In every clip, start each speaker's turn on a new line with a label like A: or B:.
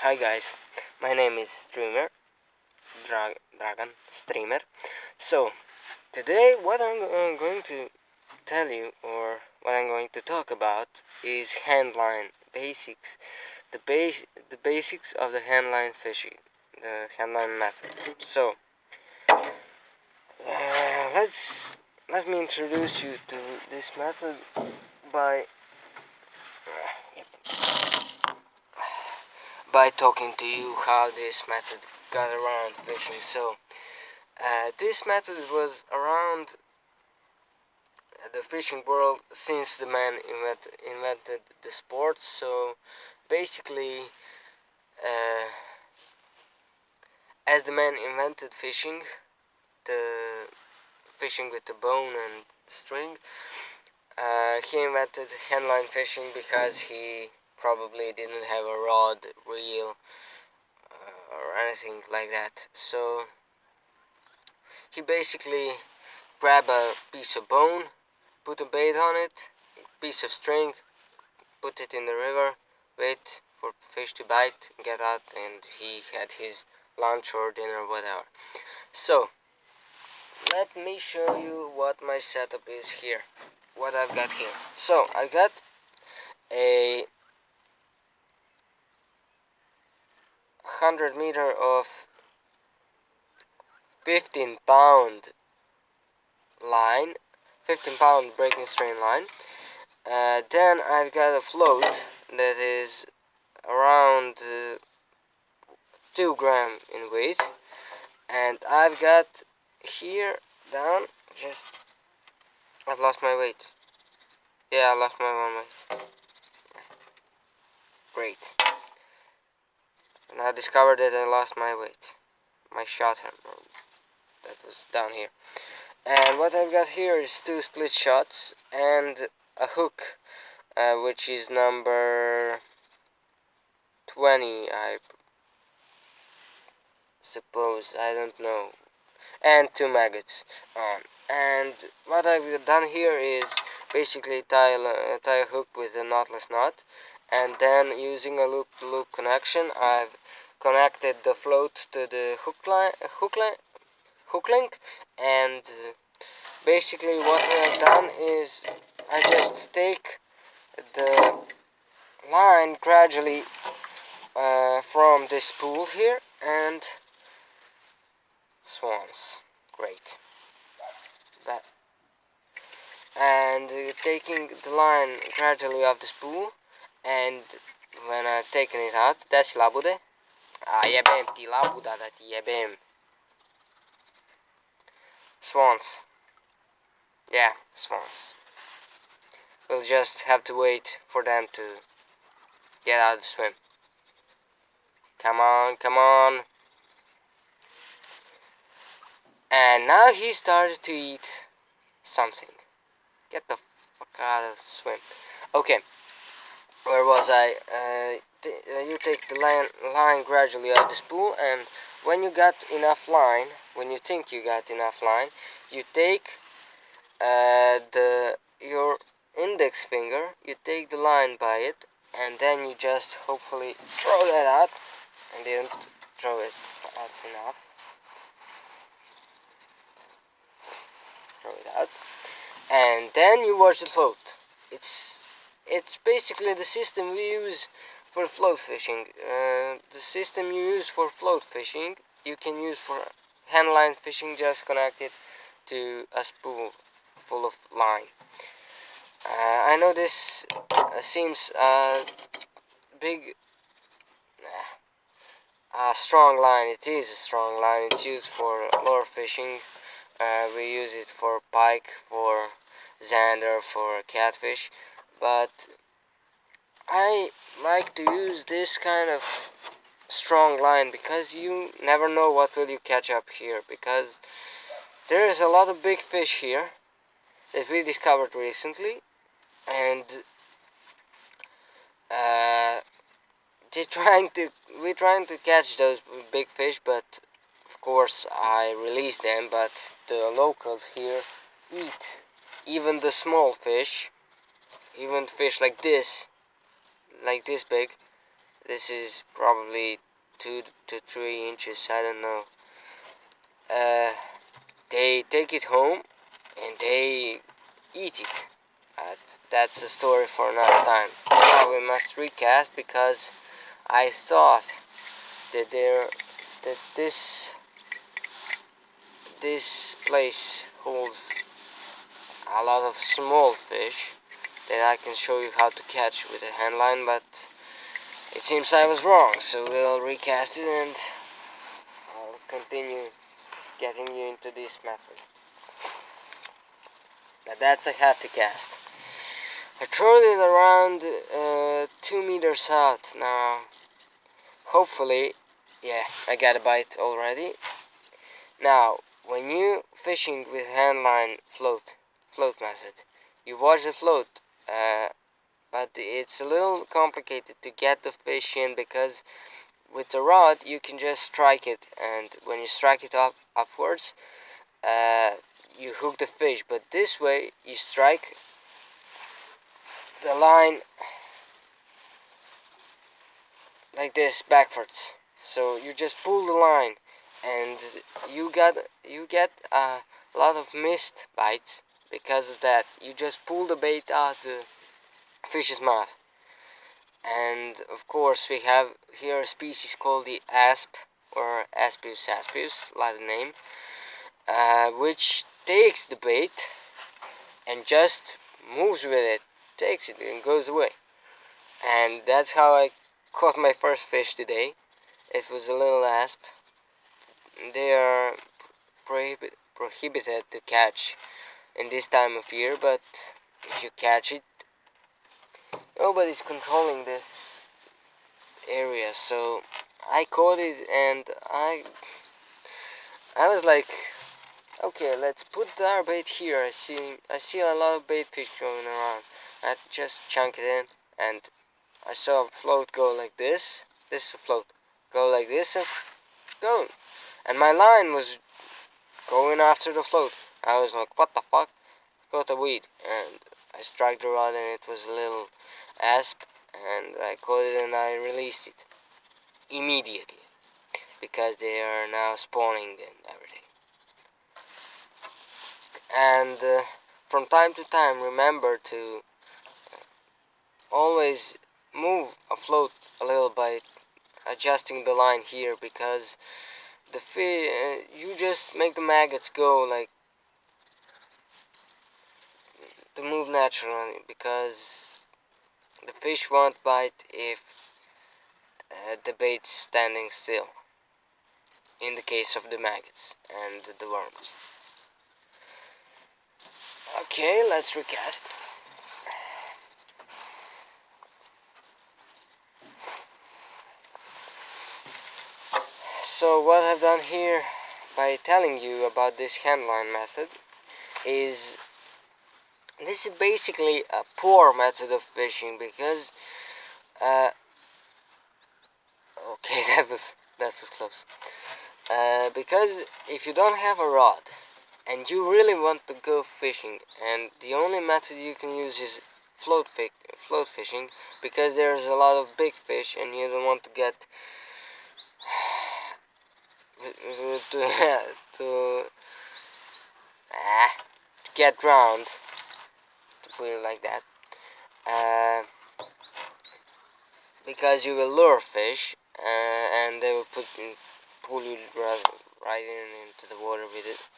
A: Hi guys, my name is Dragon Streamer. So today, what I'm going to tell you, or what I'm going to talk about, is handline basics. The basics of the handline fishing, the handline method. So let me introduce you to this method by talking to you how this method got around fishing. So this method was around the fishing world since the man invented the sport. So basically, uh, as the man invented fishing, the fishing with the bone and string, he invented handline fishing because he probably didn't have a rod, reel, or anything like that. So he basically grabbed a piece of bone, put a bait on it, piece of string, put it in the river, wait for fish to bite, get out, and he had his lunch or dinner, whatever. So let me show you what my setup is here, what I've got here. So I got a 100 meter of 15-pound line, 15-pound breaking strain line. Then I've got a float that is around 2 grams in weight, and I've got here down, I've lost my weight. Yeah, I lost my one weight. Great. And I discovered that I lost my weight. My shot hammer that was down here. And what I've got here is 2 split shots and a hook, which is number 20, I suppose. I don't know. And 2 maggots on. And what I've done here is basically tie a hook with a knotless knot, and then using a loop connection, I've connected the float to the hook link, and basically what I've done is I just take the line gradually from this spool here, and swans. Great. That. And taking the line gradually off the spool, and when I've taken it out, that's labude. Jebem ti labuda da ti jebem. Swans. Yeah, swans. We'll just have to wait for them to get out of the swim. Come on, come on. And now he started to eat something. Get the fuck out of the swim. Okay, where was I? You take the line gradually out the spool, and when you got enough line, when you think you got enough line, you take your index finger, you take the line by it, and then you just hopefully throw that out. I didn't throw it out enough. Throw it out, and then you watch the float. It's basically the system we use for float fishing. The system you use for float fishing, you can use for handline fishing. Just connect it to a spool full of line. I know this seems big, strong line. It is a strong line. It's used for lure fishing. We use it for pike, for zander, for catfish, but I like to use this kind of strong line because you never know what will you catch up here, because there is a lot of big fish here that we discovered recently, and we're trying to catch those big fish, but of course I release them, but the locals here eat even the small fish, even fish like this big. This is probably 2 to 3 inches, I don't know. They take it home and they eat it. That's a story for another time. Now we must recast, because I thought that this place holds a lot of small fish that I can show you how to catch with a hand line, but it seems I was wrong, so we'll recast it and I'll continue getting you into this method. Now that's a hefty cast. I throw it around 2 meters out. Now, hopefully, yeah, I got a bite already. Now, when you fishing with handline float method, you watch the float, but it's a little complicated to get the fish in, because with the rod you can just strike it, and when you strike it upwards, you hook the fish. But this way, you strike the line like this backwards. So you just pull the line, and you get a lot of missed bites because of that. You just pull the bait out the fish's mouth. And of course we have here a species called the asp, or Aspius aspius, Latin name, which takes the bait and just moves with it, takes it and goes away. And that's how I caught my first fish today. It was a little asp. They are prohibited to catch in this time of year, but if you catch it, nobody's controlling this area. So I caught it, and I was like, okay, let's put our bait here. I see a lot of bait fish going around. I just chunk it in, and I saw a float go like this. This is a float. Go like this and go. And my line was going after the float. I was like, what the fuck? Caught a weed. And I struck the rod, and it was a little asp. And I caught it and I released it immediately, because they are now spawning and everything. And from time to time, remember to always move a float a little by adjusting the line here, because the you just make the maggots go like to move naturally, because the fish won't bite if the bait's standing still, in the case of the maggots and the worms. Okay, let's recast. So what I've done here by telling you about this handline method is, this is basically a poor method of fishing, because okay, that was close. Because if you don't have a rod and you really want to go fishing, and the only method you can use is float fishing, because there's a lot of big fish and you don't want to get to get drowned, to put it like that, because you will lure fish, and they will pull you right into the water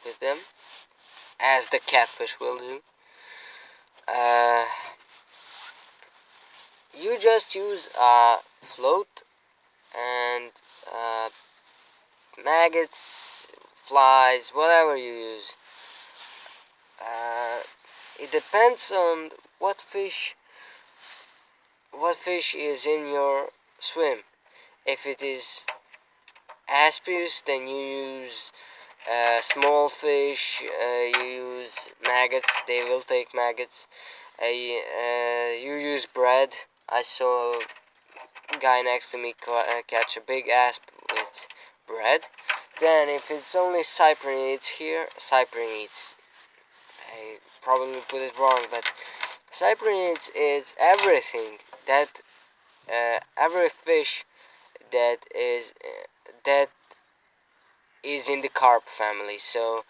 A: with them, as the catfish will do. You just use a float and maggots, flies, whatever you use. It depends on what fish is in your swim. If it is aspius, then you use small fish, you use maggots, they will take maggots. You use bread. I saw a guy next to me catch a big asp with bread. Then if it's only cyprinids here, cyprinids, I probably put it wrong, but cyprinids is everything that every fish that is in the carp family. So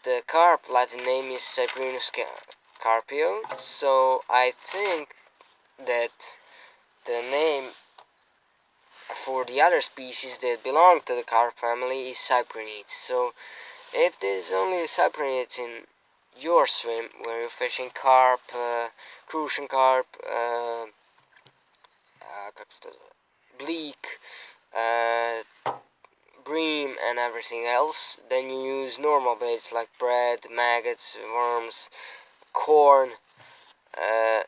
A: the carp Latin name is Cyprinus carpio. So I think that the name for the other species that belong to the carp family is cyprinids. So if there's only cyprinids in your swim where you're fishing carp, crucian carp, bleak, uh, bream, and everything else, then you use normal baits like bread, maggots, worms, corn, uh,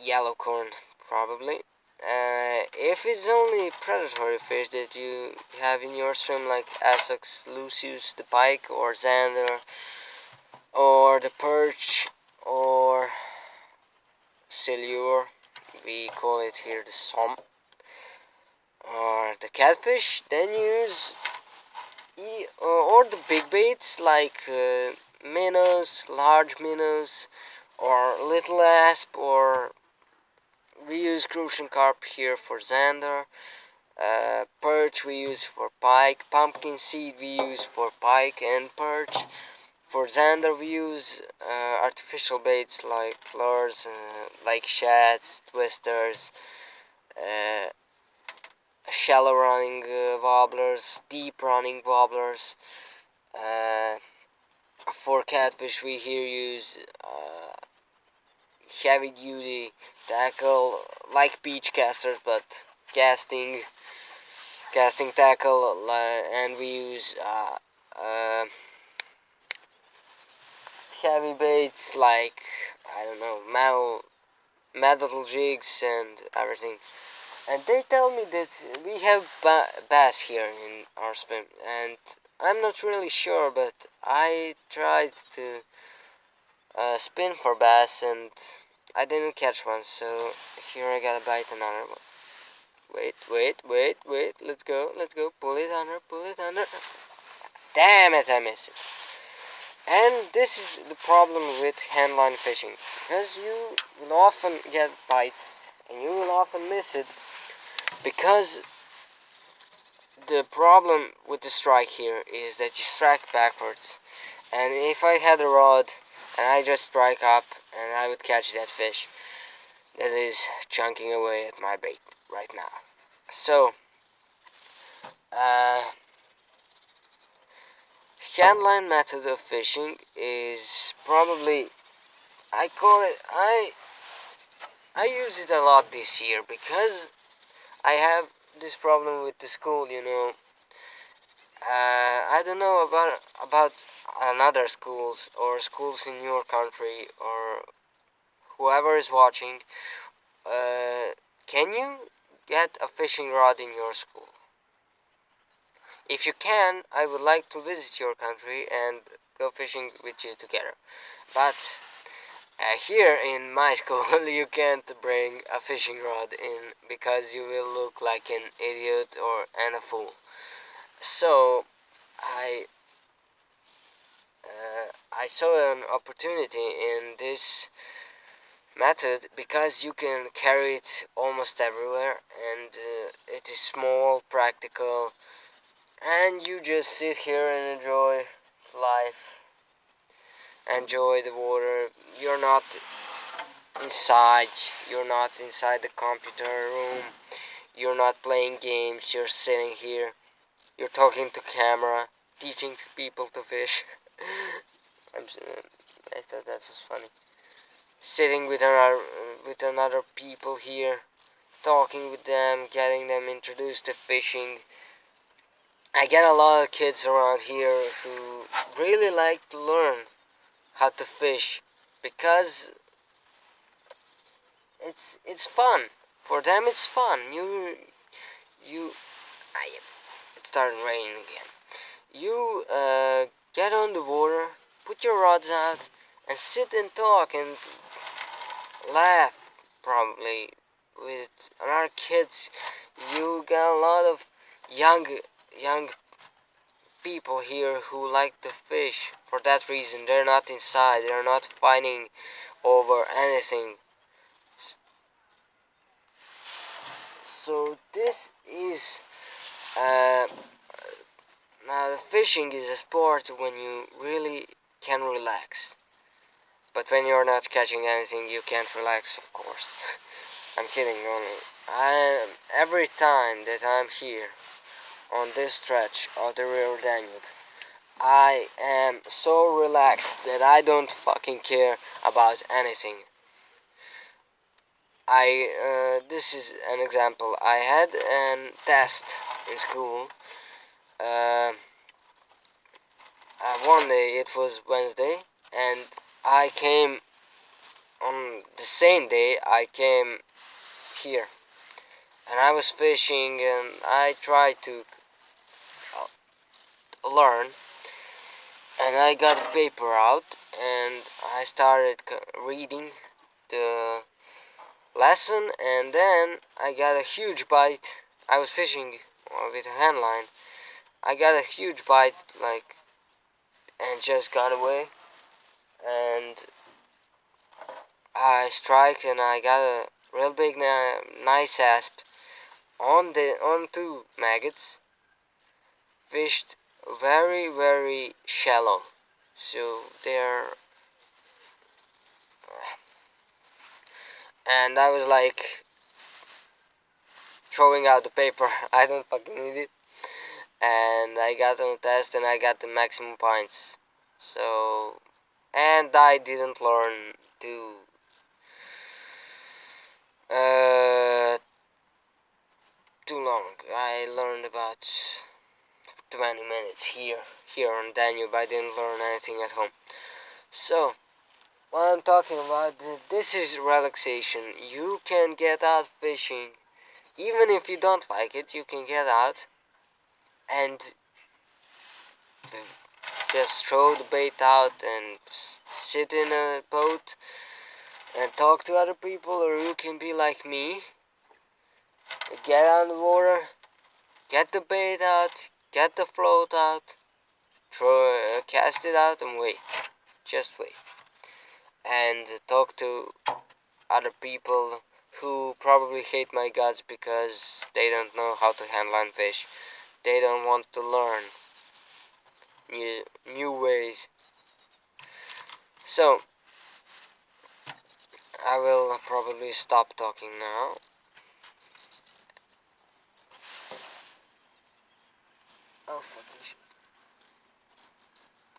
A: yellow corn, probably. If it's only predatory fish that you have in your swim, like Essex, Lucius, the pike, or zander, or the perch, or silure, we call it here the som, or the catfish, then use or the big baits like minnows, large minnows, or little asp, or we use crucian carp here for zander. Perch we use for pike, pumpkin seed we use for pike and perch. For zander we use artificial baits like lures, like shads, twisters, uh, shallow running wobblers, deep running wobblers. Uh, for catfish we here use heavy duty tackle like beach casters, but casting tackle, and we use heavy baits like, I don't know, metal jigs and everything. And they tell me that we have bass here in our swim, and I'm not really sure, but I tried to spin for bass and I didn't catch one, so here I gotta bite another one. Wait, let's go, pull it under. Damn it, I missed it. And this is the problem with handline fishing, because you will often get bites and you will often miss it, because the problem with the strike here is that you strike backwards. And if I had a rod and I just strike up and I would catch that fish that is chunking away at my bait right now. So, handline method of fishing is probably, I use it a lot this year because I have this problem with the school, I don't know about another schools or schools in your country or whoever is watching. Can you get a fishing rod in your school? If you can, I would like to visit your country and go fishing with you together. But here in my school, you can't bring a fishing rod in because you will look like an idiot and a fool. So I saw an opportunity in this method because you can carry it almost everywhere, and it is small, practical, and you just sit here and enjoy life, enjoy the water. Inside you're not inside the computer room, you're not playing games, you're sitting here, you're talking to camera, teaching people to fish. I thought that was funny. Sitting with another people here, talking with them, getting them introduced to fishing. I get a lot of kids around here who really like to learn how to fish because it's fun. For them, it's fun. It started raining again. You get on the water, put your rods out, and sit and talk and laugh, probably, with other kids. You got a lot of young people here who like to fish. For that reason, they're not inside, they're not fighting over anything. So this is uh, now the fishing is a sport when you really can relax. But when you're not catching anything, you can't relax, of course. I'm kidding only. Every time that I'm here on this stretch of the River Danube, I am so relaxed that I don't fucking care about anything. This is an example. I had a test in school. Uh, one day, it was Wednesday, and I came on the same day. I came here, and I was fishing, and I tried to learn, and I got a paper out, and I started reading the lesson, and then I got a huge bite. I was fishing with a handline. I got a huge bite, like, and just got away, and I striked, and I got a real big, nice asp on two maggots. Fished very, very shallow, so they're, and I was like throwing out the paper. I don't fucking need it. And I got on the test, and I got the maximum points. So, and I didn't learn to uh too long. I learned about 20 minutes here on Danube. I didn't learn anything at home. So, what I'm talking about, this is relaxation. You can get out fishing, even if you don't like it. You can get out and just throw the bait out and sit in a boat and talk to other people, or you can be like me, get on the water, get the bait out, get the float out, cast it out, and wait. Just wait. And talk to other people who probably hate my guts because they don't know how to handline fish. They don't want to learn new ways. So, I will probably stop talking now. Oh, fucking shit.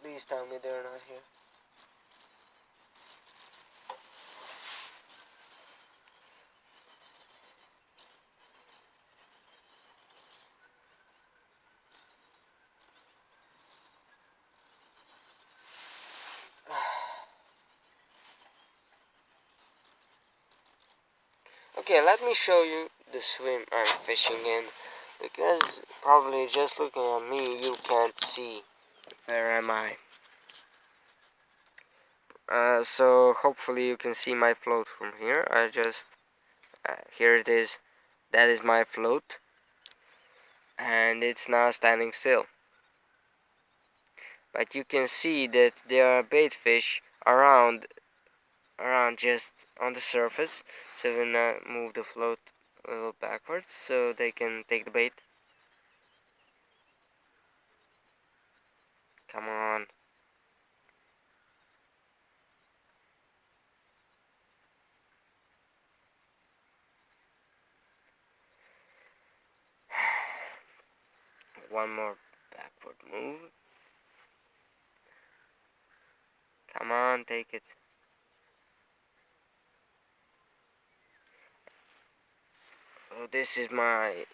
A: Please tell me they're not here. Okay, let me show you the swim I'm fishing in, because probably just looking at me you can't see where am I. So hopefully you can see my float from here. I just here it is. That is my float, and it's now standing still. But you can see that there are bait fish around just on the surface. So we'll now move the float a little backwards so they can take the bait. Come on. One more backward move. Come on, take it. So this is my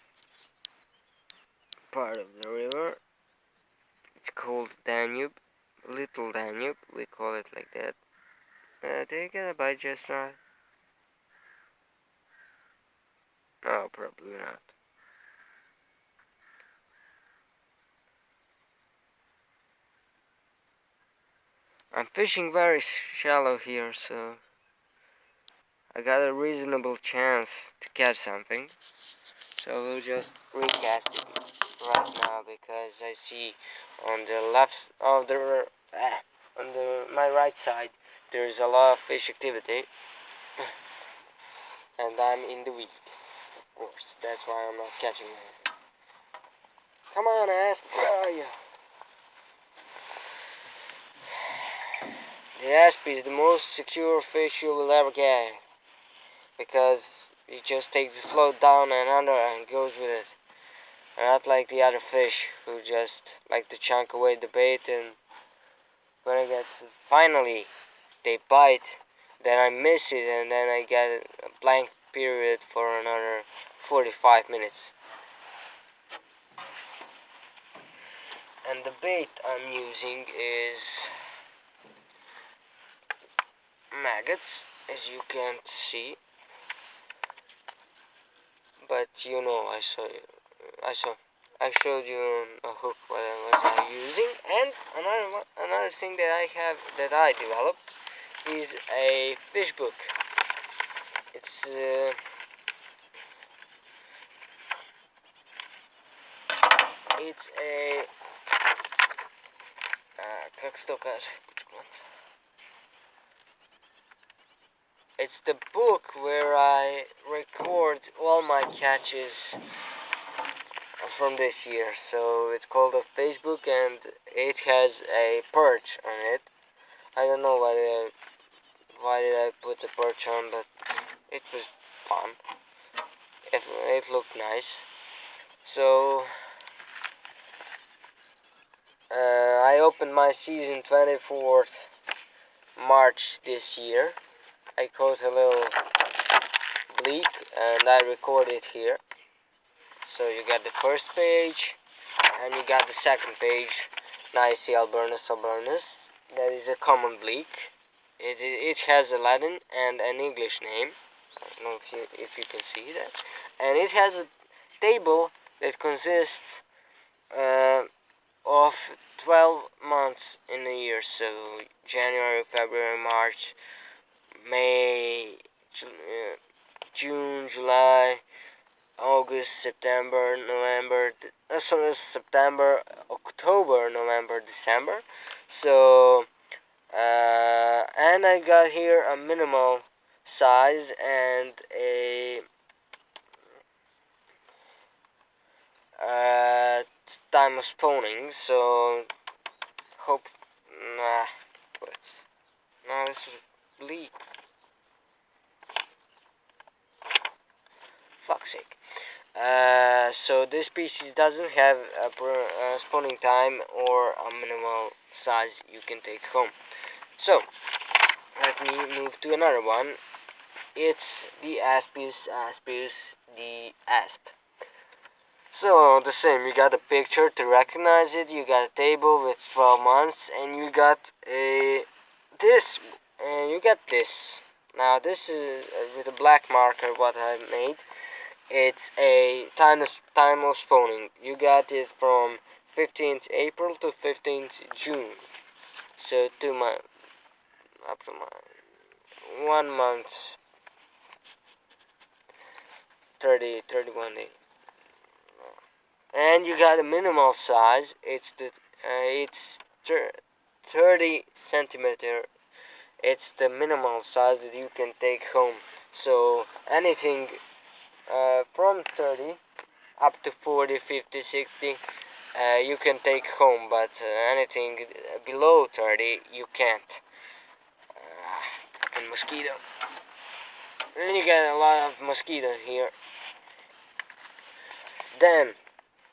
A: part of the river. It's called Danube. Little Danube, we call it like that. Did I get a bite just right? No, probably not. I'm fishing very shallow here, so I got a reasonable chance to catch something. So we'll just recast it right now, because I see on the left of the on my right side there's a lot of fish activity, and I'm in the weed. course, that's why I'm not catching anything. Come on, asp, where are you? The asp is the most secure fish you will ever get, because you just take the float down and under and goes with it. And not like the other fish who just like to chunk away the bait, and when I get finally they bite, then I miss it, and then I get a blank period for another 45 minutes. And the bait I'm using is maggots, as you can't see, but you know I showed you on a hook what I was using. And another thing that I developed is a fish book. It's a как se to kaže? It's the book where I record all my catches from this year. So it's called a Facebook, and it has a perch on it. I don't know why did I put the perch on, but it was fun. It looked nice. So I opened my season 24th March this year. I caught a little bleak and I record it here. So you got the first page and you got the second page. Nice Alburnus alburnus. That is a common bleak. It has a Latin and an English name. I don't know if you can see that. And it has a table that consists of 12 months in a year. So January, February, March, May, June, July, August, September, November, September, October, November, December. So, and I got here a minimal size and a time of spawning. So, hope, nah, but, no, this is bleak. Fuck's sake. So this species doesn't have a spawning time or a minimal size you can take home. So let me move to another one. It's the Aspius the asp. So the same, you got a picture to recognize it, you got a table with 12 months, and you got this. Now this is with a black marker what I made. It's a time of spawning. You got it from 15th April to 15th June. So 2 months, up to 1 month, 31 days. And you got a minimal size. It's 30 centimeter. It's the minimal size that you can take home. So anything from 30 up to 40, 50, 60 you can take home, but anything below 30 you can't. And mosquito. And you get a lot of mosquito here. Then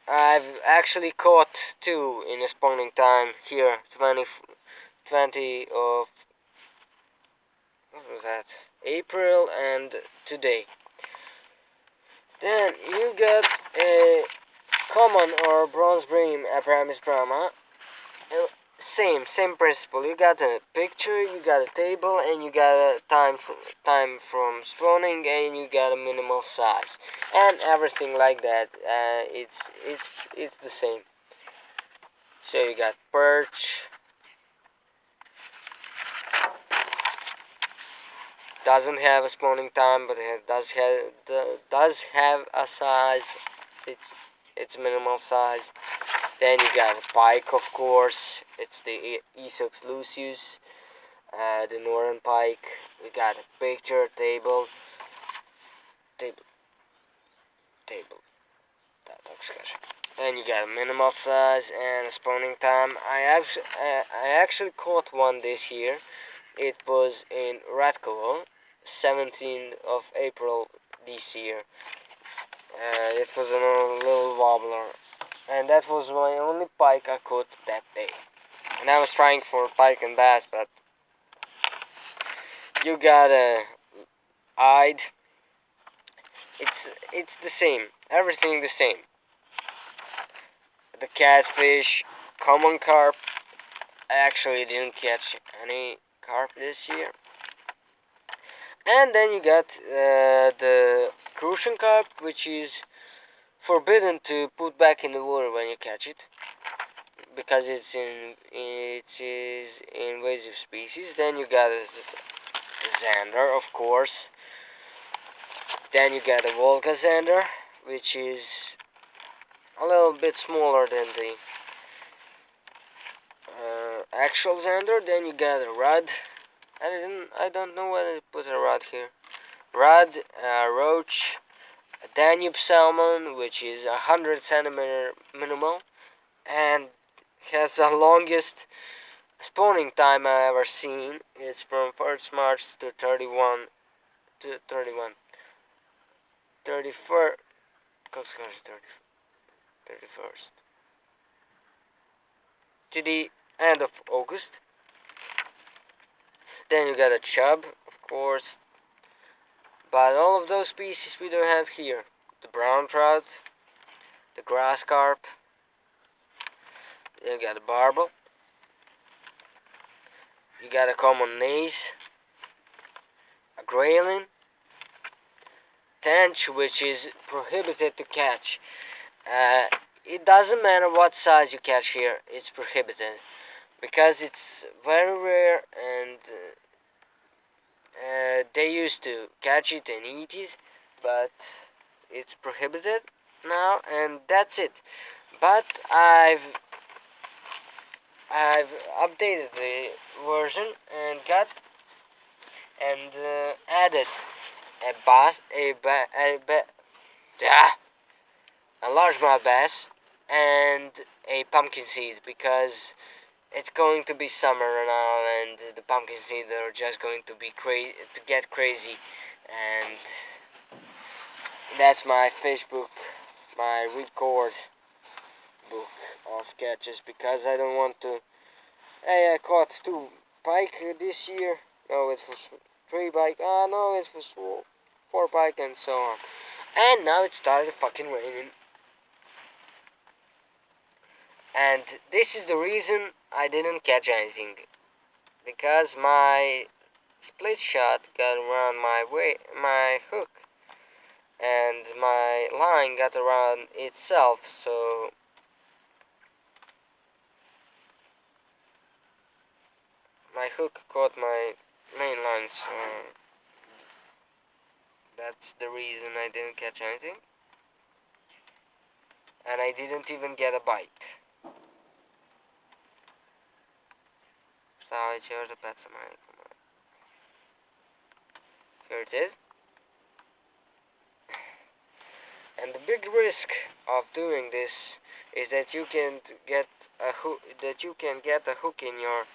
A: I've actually caught 2 in a spawning time here, 20 of, what was that, April and today. Then you got a common or bronze bream Abramis brahma. Same principle. You got a picture, you got a table, and you got a time from spawning, and you got a minimal size, and everything like that. It's the same. So you got perch. Doesn't have a spawning time, but it does have a size. It's minimal size. Then you got a pike, of course. It's the Esox lucius, the northern pike. We got a picture table. table. And you got a minimal size and a spawning time. I actually caught one this year. It was in Ratkovo, 17th of April this year. It was a little wobbler, and that was my only pike I caught that day. And I was trying for pike and bass, but you gotta hide. It's the same. Everything the same. The catfish, common carp. I actually didn't catch any carp this year. And then you got the crucian carp, which is forbidden to put back in the water when you catch it, because it is invasive species. Then you got a zander, of course. Then you got a Volga zander, which is a little bit smaller than the actual zander. Then you got a rod. I don't know why I put a rod here. Rod, roach, a Danube salmon, which is 100 centimeter minimal, and has the longest spawning time I ever seen. It's from 1st March to 31 31st 31st to the end of August. Then you got a chub, of course, but all of those species we don't have here. The brown trout, the grass carp, then you got a barbel, you got a common naze, a grayling, tench, which is prohibited to catch. It doesn't matter what size you catch here, it's prohibited, because it's very rare, and they used to catch it and eat it, but it's prohibited now, and that's it. But I've updated the version and added a bass, a largemouth bass, and a pumpkin seed, because it's going to be summer now, and the pumpkin seeds are just going to get crazy, and that's my fish book, my record book of catches, because I don't want to. Hey, I caught 2 pike this year. No, it was 3 pike. No, it was 4 pike, and so on. And now it started fucking raining. And this is the reason I didn't catch anything, because my split shot got around my hook, and my line got around itself, so my hook caught my main line, so that's the reason I didn't catch anything. And I didn't even get a bite. Here it is. And the big risk of doing this is that you can get a hook in your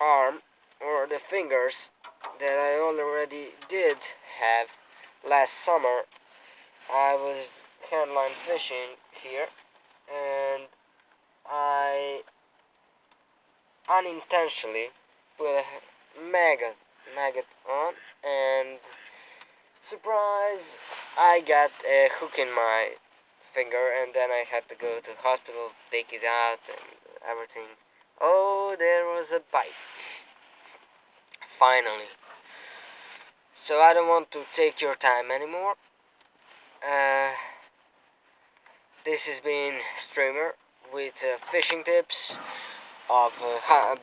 A: arm or the fingers, that I already did have last summer. I was handline fishing here, and I unintentionally put a maggot on, and surprise, I got a hook in my finger, and then I had to go to the hospital, take it out and everything. Oh, there was a bite. Finally. So I don't want to take your time anymore. This has been Streamer with fishing tips of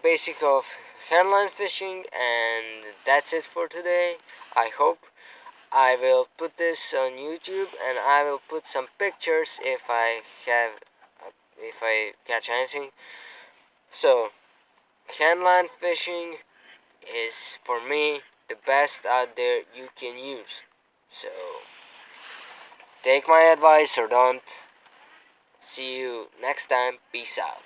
A: basic of handline fishing, and that's it for today. I hope I will put this on YouTube, and I will put some pictures if I catch anything. So handline fishing is, for me, the best out there you can use. So Take my advice or don't. See you next time. Peace out.